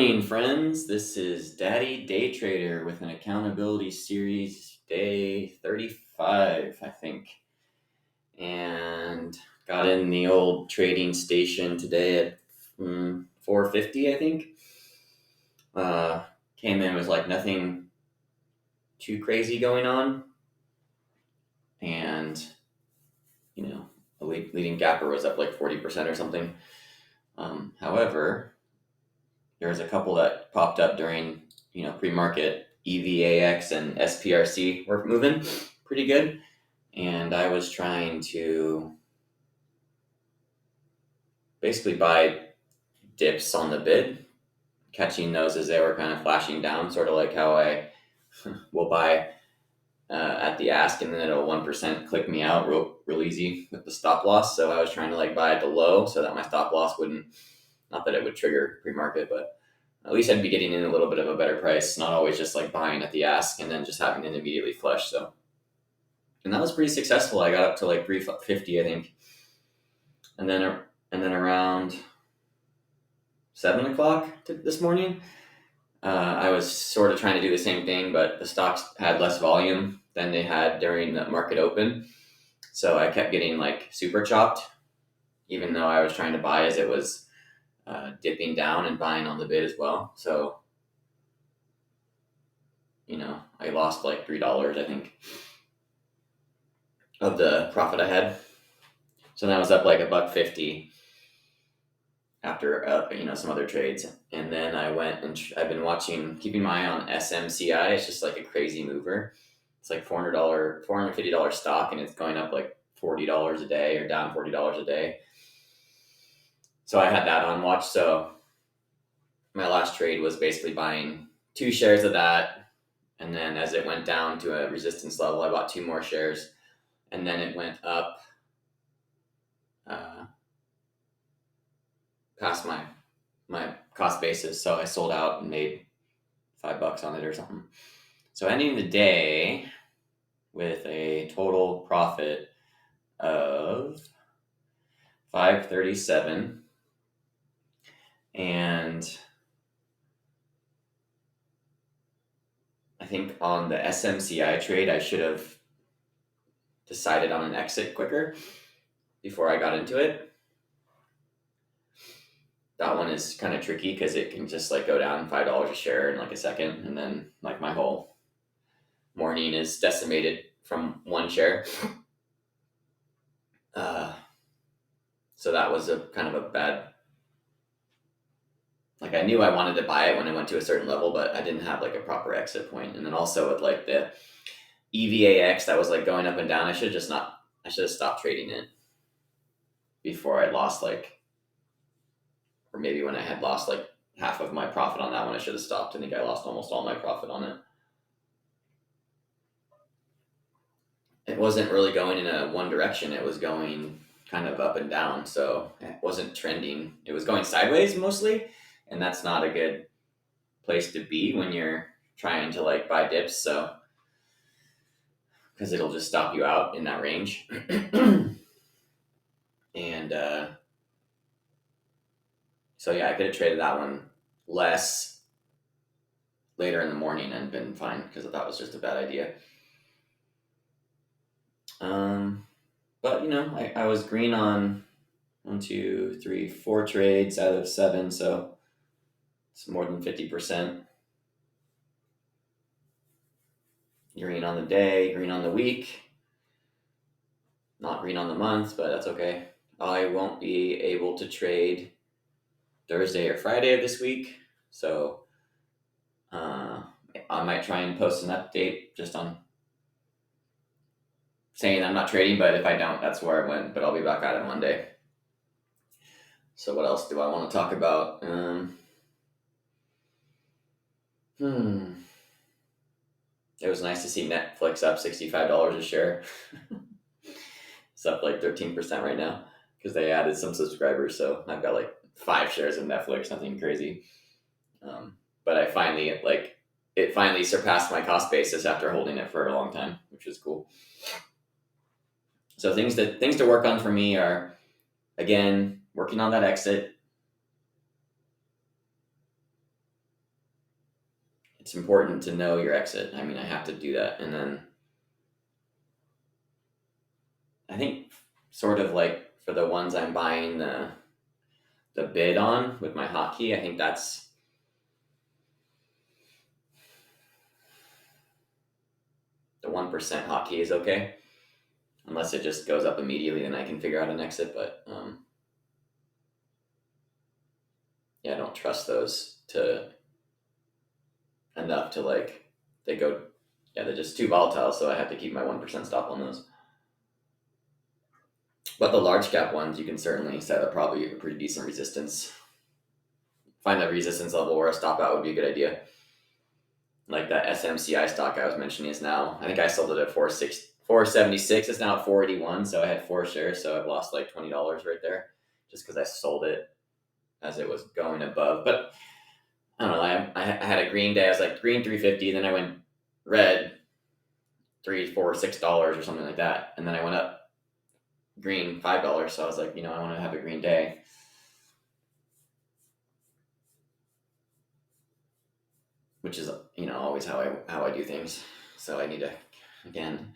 morning, friends. This is Daddy Day Trader with an accountability series day 35, I think. And got in the old trading station today at 4:50, I think. Came in with like nothing too crazy going on. And, the leading gapper was up like 40% or something. However, there was a couple that popped up during, pre-market. EVAX and SPRC were moving pretty good. And I was trying to basically buy dips on the bid, catching those as they were kind of flashing down, sort of like how I will buy at the ask and then it'll 1% click me out real easy with the stop loss. So I was trying to buy at the low so that my stop loss wouldn't, not that it would trigger pre-market, but at least I'd be getting in a little bit of a better price, not always just buying at the ask and then just having it immediately flush. So, and that was pretty successful. I got up to 350, I think. And then around 7 o'clock this morning, I was sort of trying to do the same thing, but the stocks had less volume than they had during the market open. So I kept getting super chopped, even though I was trying to buy as it was dipping down and buying on the bid as well. So, I lost $3, I think, of the profit I had. So that was up $1.50 after some other trades. And then I went and I've been keeping my eye on SMCI. It's just a crazy mover. It's $450 stock, and it's going up $40 a day or down $40 a day. So I had that on watch. So my last trade was basically buying 2 shares of that. And then as it went down to a resistance level, I bought 2 more shares. And then it went up past my cost basis. So I sold out and made $5 on it or something. So ending the day with a total profit of $537. And I think on the SMCI trade, I should have decided on an exit quicker before I got into it. That one is kind of tricky because it can just go down $5 a share in a second, and then my whole morning is decimated from one share. So that was a kind of a bad. I knew I wanted to buy it when it went to a certain level, but I didn't have a proper exit point. And then also with the EVAX that was going up and down, I should have stopped trading it before I lost or maybe when I had lost half of my profit on that one, I should have stopped. I think I lost almost all my profit on it. It wasn't really going in a one direction. It was going kind of up and down. So it wasn't trending. It was going sideways mostly. And that's not a good place to be when you're trying to buy dips. So, because it'll just stop you out in that range. And so yeah, I could have traded that one less later in the morning and been fine because that was just a bad idea. But I was green on 1, 2, 3, 4 trades out of 7, so it's more than 50%. Green on the day, green on the week, not green on the month, but that's okay. I won't be able to trade Thursday or Friday of this week, so I might try and post an update just on saying I'm not trading, but if I don't, that's where I went, but I'll be back at it Monday. So what else do I want to talk about? It was nice to see Netflix up $65 a share. It's up 13% right now because they added some subscribers. So I've got 5 shares of Netflix, nothing crazy. But I finally it finally surpassed my cost basis after holding it for a long time, which is cool. So things to work on for me are, again, working on that exit. it's important to know your exit. I mean, I have to do that. And then I think sort of like for the ones I'm buying the bid on with my hotkey, I think that's the 1% hotkey is okay. Unless it just goes up immediately, then I can figure out an exit. But yeah, I don't trust those to enough to like they go. Yeah, they're just too volatile, so I have to keep my 1% stop on those. But the large cap ones, you can certainly set up probably a pretty decent resistance. Find a resistance level where a stop out would be a good idea. Like that SMCI stock I was mentioning is now, I think I sold it at 476. It's now at 481. So I had 4 shares. So I've lost like $20 right there just because I sold it as it was going above. But I don't know. I had a green day. I was like green 350. Then I went red $3, $4, $6 or something like that. And then I went up green $5. So I was like, I want to have a green day. Which is, always how I do things. So I need to, again,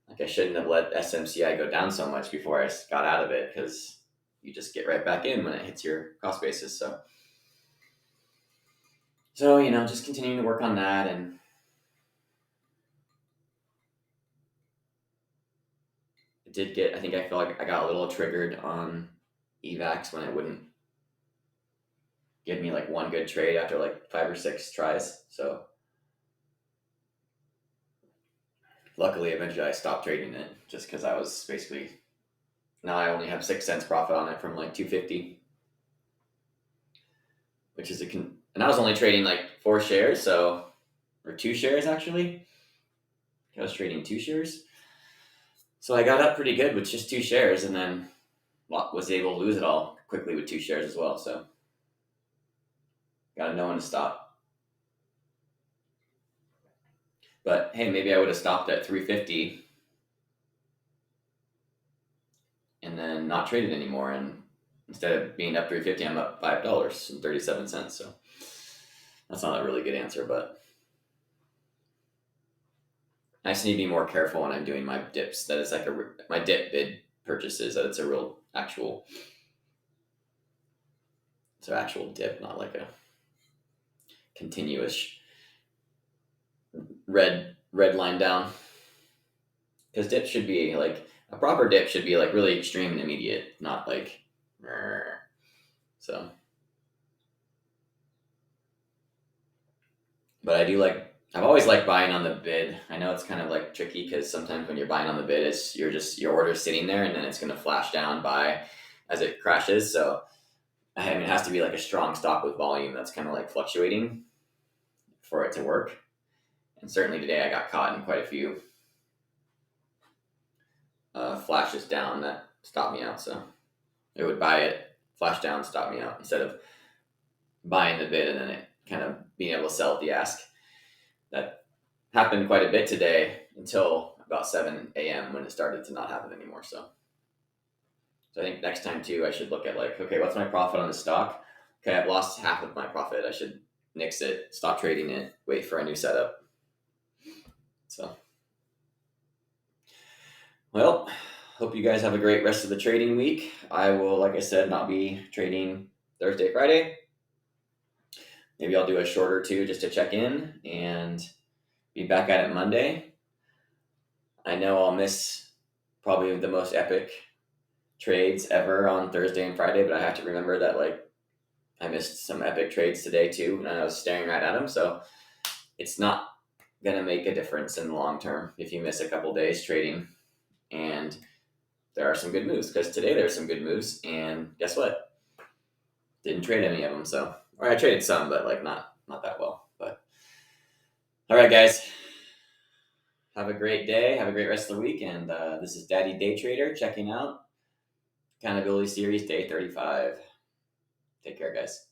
like I shouldn't have let SMCI go down so much before I got out of it because you just get right back in when it hits your cost basis. So just continuing to work on that. And I think I feel like I got a little triggered on EVAX when it wouldn't give me like one good trade after like 5 or 6 tries. So luckily, eventually I stopped trading it just because I was basically, now I only have 6 cents profit on it from like 250, which is and I was only trading like 4 shares, or 2 shares actually. I was trading 2 shares. So I got up pretty good with just 2 shares and then was able to lose it all quickly with 2 shares as well. So got to know when to stop. But hey, maybe I would have stopped at 350 and then not traded anymore. And instead of being up 350, I'm up $5.37. So that's not a really good answer, but I just need to be more careful when I'm doing my dips. That it's like my dip bid purchases, that it's a real actual dip, not like a continuous red line down. Because dip should be like a proper dip should be like really extreme and immediate, not like so. But I've always liked buying on the bid. I know it's kind of like tricky because sometimes when you're buying on the bid, it's your order's sitting there and then it's going to flash down by as it crashes. So I mean, it has to be like a strong stock with volume that's kind of like fluctuating for it to work. And certainly today I got caught in quite a few flashes down that stopped me out. So it would buy it, flash down, stop me out instead of buying the bid and then it kind of being able to sell at the ask. That happened quite a bit today until about 7 a.m. when it started to not happen anymore. So I think next time too, I should look at like, okay, what's my profit on the stock? Okay, I've lost half of my profit. I should nix it, stop trading it, wait for a new setup. So, well, hope you guys have a great rest of the trading week. I will, like I said, not be trading Thursday, Friday. Maybe I'll do a short or two just to check in and be back at it Monday. I know I'll miss probably the most epic trades ever on Thursday and Friday, but I have to remember that like I missed some epic trades today too, and I was staring right at them. So it's not gonna make a difference in the long term if you miss a couple days trading. And there are some good moves because today there's some good moves, and guess what? Didn't trade any of them. So, or I traded some, but like not that well. But all right, guys. Have a great day. Have a great rest of the week. And this is Daddy Day Trader checking out Accountability Series Day 35. Take care, guys.